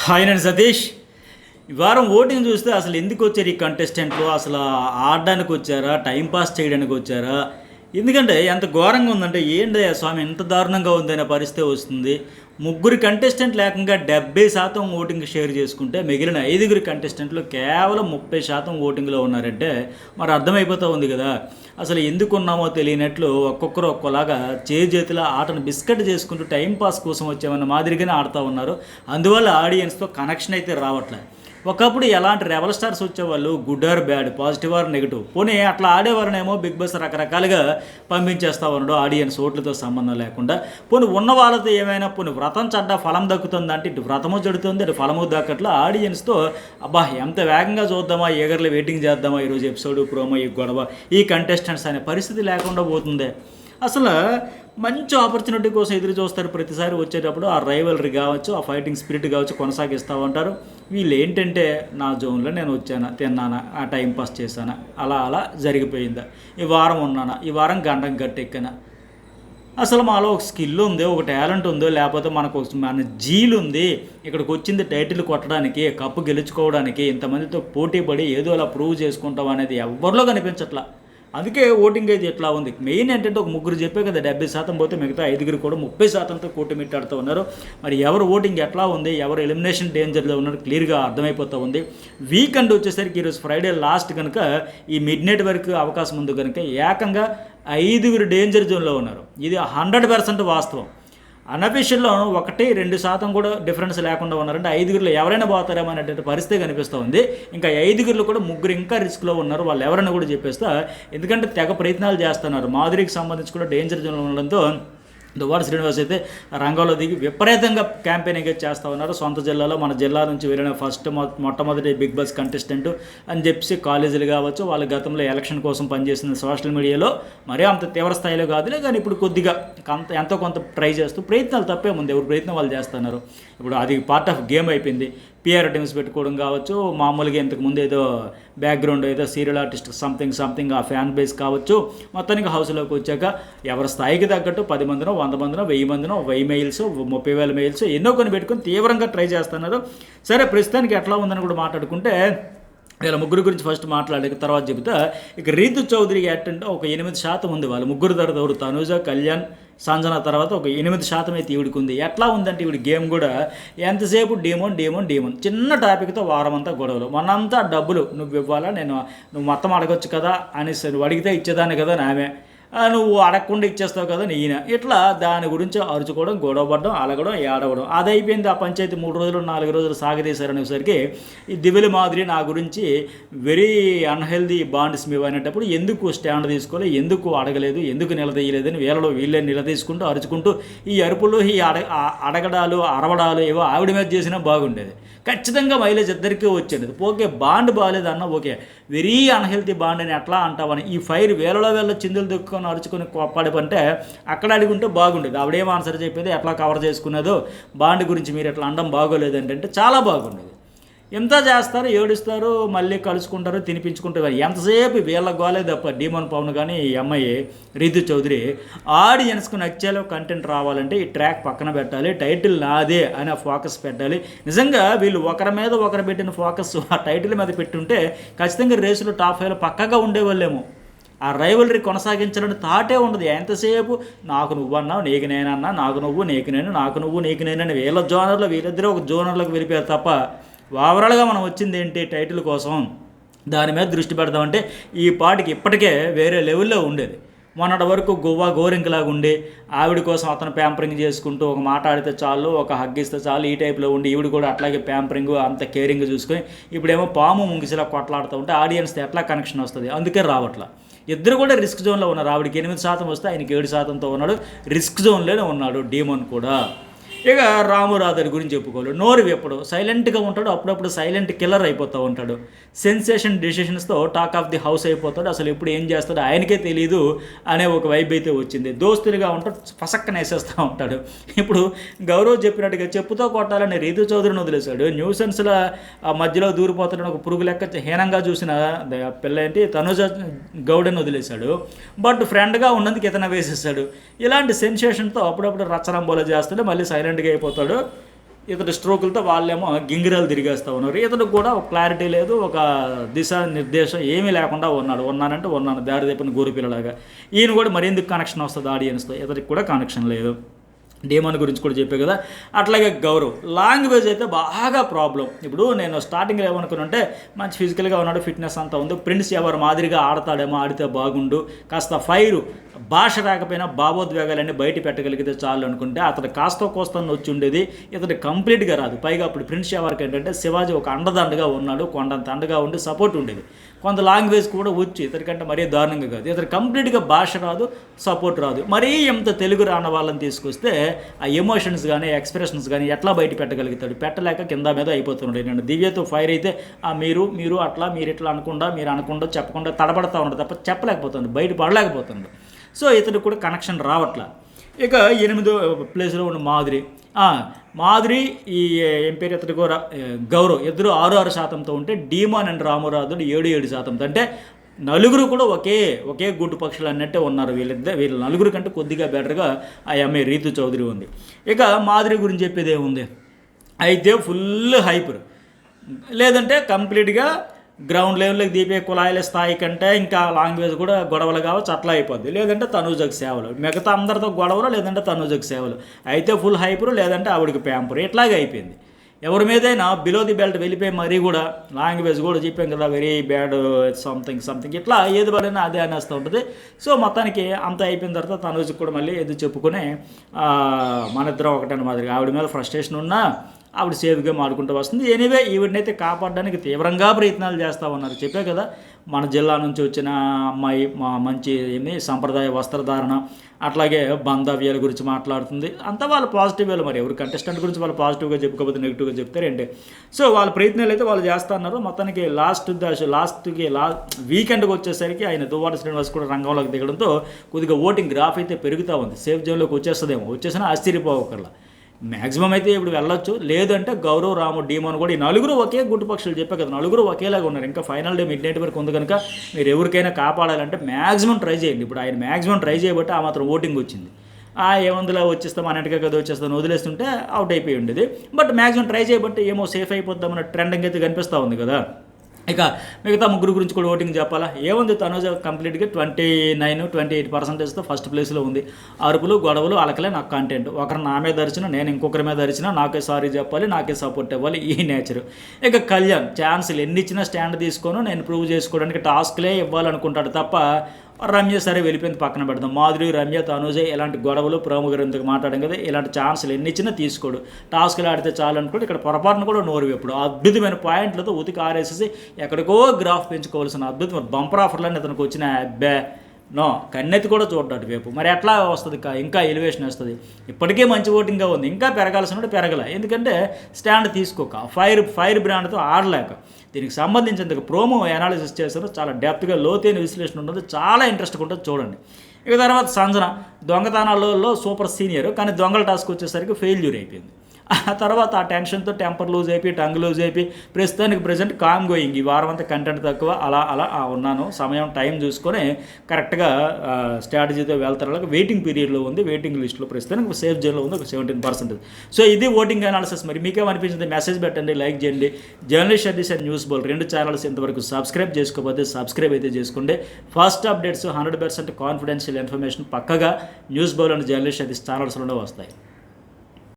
Hi నేను సతీష్. ఈ వారం ఓటింగ్ చూస్తే అసలు ఎందుకు వచ్చారు ఈ కంటెస్టెంట్లు? అసలు ఆడడానికి వచ్చారా, టైం పాస్ చేయడానికి వచ్చారా? ఎందుకంటే ఎంత ఘోరంగా ఉందంటే, ఏంటయ్యా స్వామి ఇంత దారుణంగా ఉందనే పరిస్థితి వస్తుంది. ముగ్గురు కంటెస్టెంట్లు ఏకంగా 70% ఓటింగ్ షేర్ చేసుకుంటే, మిగిలిన ఐదుగురు కంటెస్టెంట్లు కేవలం 30% ఓటింగ్లో ఉన్నారంటే మరి అర్థమైపోతూ ఉంది కదా. అసలు ఎందుకు ఉన్నామో తెలియనట్లు ఒక్కొక్కరు ఒక్కోలాగా చేతిలో ఆటను బిస్కెట్ చేసుకుంటూ టైంపాస్ కోసం వచ్చామన్న మాదిరిగానే ఆడుతూ ఉన్నారు. అందువల్ల ఆడియన్స్తో కనెక్షన్ అయితే రావట్లేదు. ఒకప్పుడు ఎలాంటి రెబల్ స్టార్స్ వచ్చేవాళ్ళు, good or bad, positive or negative, పోనీ అట్లా ఆడేవారినేమో బిగ్ బాస్ రకరకాలుగా పంపించేస్తా ఉన్నాడు ఆడియన్స్ ఓట్లతో సంబంధం లేకుండా. పోనీ ఉన్న వాళ్ళతో ఏమైనా పోనీ వ్రతం చెడ్డ ఫలం దక్కుతుంది అంటే, ఇటు వ్రతము జడుతుంది, ఇటు ఫలము దక్కట్లా ఆడియన్స్తో అబ్బా ఎంత వేగంగా చూద్దామా, ఏగర్లు వెయిటింగ్ చేద్దామా ఈరోజు ఎపిసోడ్, ప్రోమో, ఈ గొడవ, ఈ కంటెస్టెంట్స్ అనే పరిస్థితి లేకుండా పోతుంది. అసలు మంచి ఆపర్చునిటీ కోసం ఎదురు చూస్తారు ప్రతిసారి వచ్చేటప్పుడు. ఆ రైవలరీ కావచ్చు, ఆ ఫైటింగ్ స్పిరిట్ కావచ్చు కొనసాగిస్తూ ఉంటారు. వీళ్ళు ఏంటంటే, నా జోన్లో నేను వచ్చానా, తిన్నానా, ఆ టైం పాస్ చేశానా, అలా అలా జరిగిపోయిందా, ఈ వారం ఉన్నానా, ఈ వారం గండం గట్టెక్కినా, అసలు మాలో ఒక స్కిల్ ఉంది, ఒక టాలెంట్ ఉందో, లేకపోతే మనకు మన జీలు ఉంది, ఇక్కడికి వచ్చింది టైటిల్ కొట్టడానికి, కప్పు గెలుచుకోవడానికి, ఇంతమందితో పోటీ పడి ఏదో అలా ప్రూవ్ చేసుకుంటాం అనేది ఎవరిలో కనిపించట్లా. అందుకే ఓటింగ్ అయితే ఎట్లా ఉంది. మెయిన్ ఏంటంటే, ఒక ముగ్గురు చెప్పే కదా 70% పోతే మిగతా ఐదుగురు కూడా 30%తో కూటమిట్టాడుతూ ఉన్నారు. మరి ఎవరు ఓటింగ్ ఎట్లా ఉంది, ఎవరు ఎలిమినేషన్ డేంజర్లో ఉన్నారు క్లియర్గా అర్థమైపోతూ ఉంది. వీకెండ్ వచ్చేసరికి ఈరోజు ఫ్రైడే లాస్ట్ కనుక ఈ మిడ్ నైట్ వరకు అవకాశం ఉంది కనుక ఏకంగా ఐదుగురు డేంజర్ జోన్లో ఉన్నారు. ఇది 100% వాస్తవం. అన్అఫీషియల్లో 1-2% కూడా డిఫరెన్స్ లేకుండా ఉన్నారంటే ఐదుగురిలో ఎవరైనా పోతారేమో అనేటువంటి పరిస్థితి కనిపిస్తూ ఉంది. ఇంకా ఐదుగురిలో కూడా ముగ్గురు ఇంకా రిస్క్లో ఉన్నారు. వాళ్ళు ఎవరైనా కూడా చెప్పేస్తా, ఎందుకంటే తెగ ప్రయత్నాలు చేస్తున్నారు. మాధురికి సంబంధించి కూడా డేంజర్ జోన్లో ఉండడంతో దువ్వాడ శ్రీనివాస్ అయితే రంగంలో దిగి విపరీతంగా క్యాంపెయినింగ్ చేస్తూ ఉన్నారు. సొంత జిల్లాలో, మన జిల్లా నుంచి వెళ్ళిన మొట్టమొదటి బిగ్ బాస్ కంటెస్టెంట్ అని చెప్పి కాలేజీలు కావచ్చు, వాళ్ళ గతంలో ఎలక్షన్ కోసం పనిచేసిన సోషల్ మీడియాలో మరీ అంత తీవ్ర స్థాయిలో కాదులే కానీ ఇప్పుడు కొద్దిగా ఎంతో కొంత ట్రై చేస్తూ ప్రయత్నాలు తప్పే ఉంది, ఎవరు ప్రయత్నం వాళ్ళు చేస్తున్నారు. ఇప్పుడు అది పార్ట్ ఆఫ్ గేమ్ అయిపోయింది. పిఆర్ టీమ్స్ పెట్టుకోవడం కావచ్చు, మామూలుగా ఇంతకుముందు ఏదో బ్యాక్గ్రౌండ్ ఏదో సీరియల్ ఆర్టిస్ట్ సంథింగ్ ఆ ఫ్యాన్ బేస్ కావచ్చు, మొత్తానికి హౌస్లోకి వచ్చాక ఎవరి స్థాయికి తగ్గట్టు 10 మందినో 100 మందినో 1000 మందినో 1000 మెయిల్స్ 30,000 మెయిల్స్ ఎన్నో కొన్ని పెట్టుకొని తీవ్రంగా ట్రై చేస్తున్నారు. సరే, ప్రస్తుతానికి ఎట్లా ఉందని కూడా మాట్లాడుకుంటే, వీళ్ళ ముగ్గురు గురించి ఫస్ట్ మాట్లాడే తర్వాత చెబుతా. ఇక రీతు చౌదరి అటెండ్ ఒక 8% ఉంది. వాళ్ళు ముగ్గురు తర్వాత తనూజ, కళ్యాణ్, సంజన తర్వాత ఒక 8% అయితే ఈవిడికి ఉంది. ఎట్లా ఉందంటే ఈవిడ గేమ్ కూడా ఎంతసేపు డీమోన్ చిన్న టాపిక్తో వారం అంతా గొడవలు. మనంతా డబ్బులు నువ్వు ఇవ్వాలా, నువ్వు మొత్తం అడగొచ్చు కదా అనేసి, నువ్వు అడిగితే ఇచ్చేదాన్ని కదా నామే, నువ్వు అడగకుండా ఇచ్చేస్తావు కదా ఈయన, ఇట్లా దాని గురించి అరుచుకోవడం, గొడవపడడం, అలగడం, ఏడవడం. అది అయిపోయింది. ఆ పంచాయతీ 3 రోజులు 4 రోజులు సాగదీశారనేసరికి ఈ దివ్యల మాదిరి నా గురించి వెరీ అన్హెల్దీ బాండ్స్ మీ అనేటప్పుడు ఎందుకు స్టాండ్ తీసుకోవాలి, ఎందుకు అడగలేదు, ఎందుకు నిలదీయలేదని వీళ్ళే నిలదీసుకుంటూ అరుచుకుంటూ ఈ అరుపులు, ఈ అడగడాలు, అరవడాలు ఏవో ఆవిడ మీద చేసినా బాగుండేది. ఖచ్చితంగా మైలేజ్ ఇద్దరికీ వచ్చేది. ఓకే, బాండ్ బాగాలేదన్న ఓకే, వెరీ అన్హెల్తీ బాండ్ అని ఎట్లా అంటావని ఈ ఫైర్ వేల చిందులు దొక్కుని అరుచుకొని కోప్పడిపంటే అక్కడ అడుగుంటే బాగుండేది. ఆవిడేం ఆన్సర్ చెప్పేది, ఎట్లా కవర్ చేసుకునేదో, బాండ్ గురించి మీరు ఎట్లా అనడం బాగోలేదు అంటే చాలా బాగుండేది. ఎంత చేస్తారు, ఏడుస్తారు, మళ్ళీ కలుసుకుంటారు, తినిపించుకుంటారు. ఎంతసేపు వీళ్ళ గోలే తప్ప డీమోన్ పవన్ కానీ ఈ అమ్మాయి రీతు చౌదరి ఆడియన్స్కు నచ్చేలో కంటెంట్ రావాలంటే ఈ ట్రాక్ పక్కన పెట్టాలి, టైటిల్ నాదే అనే ఫోకస్ పెట్టాలి. నిజంగా వీళ్ళు ఒకరి మీద ఒకరు పెట్టిన ఫోకస్ ఆ టైటిల్ మీద పెట్టుంటే ఖచ్చితంగా రేసులో టాప్ 5లో పక్కగా ఉండేవాళ్ళేమో. ఆ రైవలరీ కొనసాగించాలని థాటే ఉండదు. ఎంతసేపు నాకు నువ్వు అన్నావు, నీకు నేనన్నా, నాకు నువ్వు నీకు నేను, నాకు నువ్వు నీకు నేనని వీళ్ళ జోనర్లో వీళ్ళిద్దరూ ఒక జోనర్లోకి వెళ్ళిపోయారు తప్ప ఓవరాల్గా మనం వచ్చింది ఏంటి, టైటిల్ కోసం దాని మీద దృష్టి పెడదామంటే ఈ పాటికి ఇప్పటికే వేరే లెవెల్లో ఉండేది. మొన్నటి వరకు గోరింకలాగా ఉండి ఆవిడ కోసం అతను ప్యాంపరింగ్ చేసుకుంటూ ఒక మాట ఆడితే చాలు, ఒక హగ్ ఇస్తే చాలు, ఈ టైప్లో ఉండి ఈవిడ కూడా అట్లాగే ప్యాంపరింగ్ అంత కేరింగ్ చూసుకొని ఇప్పుడేమో పాము ముంగిసిలా కొట్లాడుతూ ఉంటే ఆడియన్స్తో ఎట్లా కనెక్షన్ వస్తుంది, అందుకే రావట్లా. ఇద్దరు కూడా రిస్క్ జోన్లో ఉన్నారు. ఆవిడకి 8% వస్తే ఆయనకి 7%తో ఉన్నాడు, రిస్క్ జోన్లోనే ఉన్నాడు డీమోన్ కూడా. ఇక రామురాధుడి గురించి చెప్పుకోవాలి. నోరు ఎప్పుడు సైలెంట్గా ఉంటాడు, అప్పుడప్పుడు సైలెంట్ కిల్లర్ అయిపోతూ ఉంటాడు. సెన్సేషన్ డెసిషన్స్తో టాక్ ఆఫ్ ది హౌస్ అయిపోతాడు. అసలు ఎప్పుడు ఏం చేస్తాడో ఆయనకే తెలియదు అనే ఒక వైబ్ అయితే వచ్చింది. దోస్తులుగా ఉంటాడు, ఫసక్కన వేసేస్తూ ఉంటాడు. ఇప్పుడు గౌరవ్ చెప్పినట్టుగా చెప్పుతో కొట్టాలని రీతు చౌదరిని వదిలేశాడు. న్యూసెన్స్ల మధ్యలో దూరిపోతాడని ఒక పురుగు లెక్క హీనంగా చూసిన పిల్ల ఏంటి తనుజ గౌడని వదిలేశాడు. బట్ ఫ్రెండ్గా ఉన్నందుకు ఇతను వేసేసాడు. ఇలాంటి సెన్సేషన్తో అప్పుడప్పుడు రచ్చరంబోలో చేస్తాడు, మళ్ళీ సైలెంట్గా అయిపోతాడు. ఇతడు స్ట్రోకులతో వాళ్ళేమో గింగిరాలు తిరిగేస్తూ ఉన్నారు. ఇతనికి కూడా ఒక క్లారిటీ లేదు, ఒక దిశానిర్దేశం ఏమీ లేకుండా ఉన్నానంటే ఉన్నాను దారి తప్పిన గోరుపిల్లలాగా. ఈయన కూడా మరెందుకు కనెక్షన్ వస్తుంది ఆడియన్స్తో, ఇతనికి కూడా కనెక్షన్ లేదు. డీమన్ గురించి కూడా చెప్పే కదా. అట్లాగే గౌరవ్ లాంగ్వేజ్ అయితే బాగా ప్రాబ్లం. ఇప్పుడు నేను స్టార్టింగ్లో ఏమనుకున్నానంటే మంచి ఫిజికల్గా ఉన్నాడు, ఫిట్నెస్ అంతా ఉంది, ప్రిన్స్ ఎవరు మాదిరిగా ఆడతాడేమో, ఆడితే బాగుండు, కాస్త ఫైరు, భాష రాకపోయినా భావోద్వేగాలన్నీ బయట పెట్టగలిగితే చాలు అనుకుంటే అతడు కాస్త కోస్తాను వచ్చి ఉండేది. ఇతడు కంప్లీట్గా రాదు. పైగా అప్పుడు ప్రిన్స్ ఎవరికి ఏంటంటే శివాజీ ఒక అండదండగా ఉన్నాడు, కొండంత అండగా ఉండి సపోర్ట్ ఉండేది. కొంత లాంగ్వేజ్ కూడా వచ్చి ఇతడికంటే మరీ దారుణంగా కాదు. ఇతడు కంప్లీట్గా భాష రాదు, సపోర్ట్ రాదు. మరీ ఎంత తెలుగు రాని వాళ్ళని తీసుకొస్తే ఆ ఎమోషన్స్ కానీ ఎక్స్ప్రెషన్స్ కానీ ఎట్లా బయట పెట్టగలుగుతాడు? పెట్టలేక కింద మీద అయిపోతున్నాడు. నేను దివ్యతో ఫైర్ అయితే మీరు అట్లా మీరు ఇట్లా అనకుండా చెప్పకుండా తడబడతా ఉన్నాడు తప్ప చెప్పలేకపోతుంది, బయట పడలేకపోతుంది. సో ఇతడు కూడా కనెక్షన్ రావట్లా. ఇక 8వ ప్లేస్లో ఉన్న మాధురి ఈ ఏం పేరు ఇతడు కూడా గౌరవ్ ఇద్దరు 6% ఉంటే డీమాన్ అండ్ రామరాజుడు 7% అంటే నలుగురు కూడా ఒకే గుడ్డు పక్షులు అన్నట్టే ఉన్నారు. వీళ్ళ నలుగురు కంటే కొద్దిగా బెటర్గా ఆ అమ్మాయి రీతు చౌదరి ఉంది. ఇక మాధురి గురించి చెప్పేది ఏముంది, అయితే ఫుల్ హైపర్, లేదంటే కంప్లీట్గా గ్రౌండ్ లెవెల్లోకి దీపే కుళాయిల స్థాయి కంటే ఇంకా లాంగ్వేజ్ కూడా గొడవలు కావచ్చు, అట్లా అయిపోద్ది. లేదంటే తనూజకు సేవలు, మిగతా అందరితో గొడవలు, లేదంటే తనూజకు సేవలు, అయితే ఫుల్ హైపర్, లేదంటే ఆవిడకి ప్యాంపర్, ఇట్లాగే అయిపోయింది. ఎవరి మీదైనా బిలో ది బెల్ట్ వెళ్ళిపోయి మరీ కూడా లాంగ్వేజ్ కూడా చెప్పాం కదా, వెరీ బ్యాడ్ సంథింగ్ ఇట్లా ఏది పడినా అదే అనేస్తూ ఉంటుంది. సో మొత్తానికి అంత అయిపోయిన తర్వాత తనూజకు కూడా మళ్ళీ ఏది చెప్పుకుని మన ఇద్దరం ఒకటని మాదిరిగా ఆవిడ మీద ఫ్రస్ట్రేషన్ ఉన్నా ఆవిడ సేఫ్గా మాడుకుంటూ వస్తుంది. ఎనీవే ఈవిడనైతే కాపాడడానికి తీవ్రంగా ప్రయత్నాలు చేస్తూ ఉన్నారు. చెప్పే కదా, మన జిల్లా నుంచి వచ్చిన అమ్మాయి మంచి సంప్రదాయ వస్త్రధారణ, అట్లాగే బాంధవ్యాల గురించి మాట్లాడుతుంది. అంతా వాళ్ళ పాజిటివ్ వేలు. మరి ఎవరు కంటెస్టెంట్ గురించి వాళ్ళు పాజిటివ్గా చెప్పుకోకపోతే నెగిటివ్గా చెప్తారండి. సో వాళ్ళ ప్రయత్నాలు అయితే వాళ్ళు చేస్తున్నారు. మొత్తానికి లాస్ట్కి వీకెండ్కి వచ్చేసరికి ఆయన దువ్వాడ శ్రీనివాస్ కూడా రంగంలోకి దిగడంతో కొద్దిగా ఓటింగ్ గ్రాఫ్ అయితే పెరుగుతూ ఉంది. సేఫ్ జోన్లోకి వచ్చేసినా ఆశ్చర్యపోవక్కర్లా. మ్యాక్సిమం అయితే ఇప్పుడు వెళ్ళొచ్చు. లేదంటే గౌరవ్, రాము, డీమోన్ కూడా ఈ నలుగురు ఒకే గుడ్డు పక్షులు చెప్పే కదా, నలుగురు ఒకేలాగా ఉన్నారు. ఇంకా ఫైనల్ డే మిడ్ నైట్ వరకు ఉంది కనుక మీరు ఎవరికైనా కాపాడాలంటే మ్యాక్సిమం ట్రై చేయండి. ఇప్పుడు ఆయన మ్యాక్సిమం ట్రై చేయబట్టి ఆ మాత్రం ఓటింగ్ వచ్చింది. ఏమందులో వచ్చేస్తాం అన్నట్టుగా కదా వచ్చేస్తాను వదిలేస్తుంటే అవుట్ అయిపోయి ఉండేది. బట్ మ్యాక్సిమం ట్రై చేయబట్టి ఏమో సేఫ్ అయిపోద్దామన్న ట్రెండింగ్ అయితే కనిపిస్తూ ఉంది కదా. ఇక మిగతా ముగ్గురు గురించి కూడా ఓటింగ్ చెప్పాలా. ఏముంది, తనుజ కంప్లీట్గా 28% ఫస్ట్ ప్లేస్లో ఉంది. అరుపులు, గొడవలు, అలకలే నాకు కంటెంట్. ఒకరు నా మీద అరిచినా, నేను ఇంకొకరి మీద అరిచినా నాకే సారీ చెప్పాలి, నాకే సపోర్ట్ ఇవ్వాలి, ఈ నేచర్. ఇక కళ్యాణ్ ఛాన్సులు ఎన్ని ఇచ్చినా స్టాండ్ తీసుకొని నేను ప్రూవ్ చేసుకోవడానికి టాస్క్లే ఇవ్వాలనుకుంటాడు తప్ప రమ్య సరే వెళ్ళిపోయింది, పక్కన పెడదాం. మాధురి, రమ్య, తనుజ ఇలాంటి గొడవలు ప్రముఖులు ఎందుకు మాట్లాడడం కదా, ఇలాంటి ఛాన్సులు ఎన్ని ఇచ్చినా తీసుకోడు, టాస్క్లు ఆడితే చాలు అనుకోండి. ఇక్కడ పొరపాటును కూడా నోరు ఎప్పుడు అద్భుతమైన పాయింట్లతో ఉతికి ఆరేసేసి ఎక్కడికో గ్రాఫ్ పెంచుకోవాల్సిన అద్భుతమైన బంపర్ ఆఫర్లన్నీ అతనికి వచ్చిన అబ్బే కన్నెత్తి కూడా చూడ్డాడు వైపు. మరి ఎట్లా వస్తుంది, ఇంకా ఎలివేషన్ వస్తుంది. ఇప్పటికే మంచి ఓటింగ్గా ఉంది, ఇంకా పెరగాల్సిన పెరగల. ఎందుకంటే స్టాండ్ తీసుకోక ఫైర్ బ్రాండ్తో ఆడలేక. దీనికి సంబంధించినందుకు ప్రోమో అనాలిసిస్ చేస్తారు, చాలా డెప్త్గా లోతైన విశ్లేషణ ఉంటుంది, చాలా ఇంట్రెస్ట్గా ఉంటుంది, చూడండి. ఇక తర్వాత సంజన దొంగతనాలలో సూపర్ సీనియర్, కానీ దొంగల టాస్క్ వచ్చేసరికి ఫెయిల్యూర్ అయిపోయింది. ఆ తర్వాత ఆ టెన్షన్తో టెంపర్ లూజ్ అయిపోయి, టంగ్ లూజ్ అయిపోయి ప్రజెంట్ కామ్ గోయింగ్. ఈ వారం అంతా కంటెంట్ తక్కువ, అలా ఉన్నాను. టైం చూసుకొని కరెక్ట్గా స్ట్రాటజీతో వెళ్తారు. వెయిటింగ్ పీరియడ్లో ఉంది, వెయిటింగ్ లిస్ట్లో ప్రస్తుతానికి సేఫ్ జోన్లో ఉంది, ఒక 17%. సో ఇది ఓటింగ్ అనాలిసిస్. మరి మీకేమనిపించింది మెసేజ్ పెట్టండి, లైక్ చేయండి. జర్నలిస్ట్ అడ్డిస్ అండ్ న్యూస్ బోల్ 2 ఛానల్స్ ఇంతవరకు సబ్స్క్రైబ్ చేసుకోకపోతే సబ్స్క్రైబ్ అయితే చేసుకోండి. ఫస్ట్ అప్డేట్స్ 100% కాన్ఫిడెన్షియల్ ఇన్ఫర్మేషన్ పక్కగా న్యూస్ బోల్ అండ్ జర్నలిస్ట్ అడ్డిస్ ఛానల్స్లోనే వస్తాయి.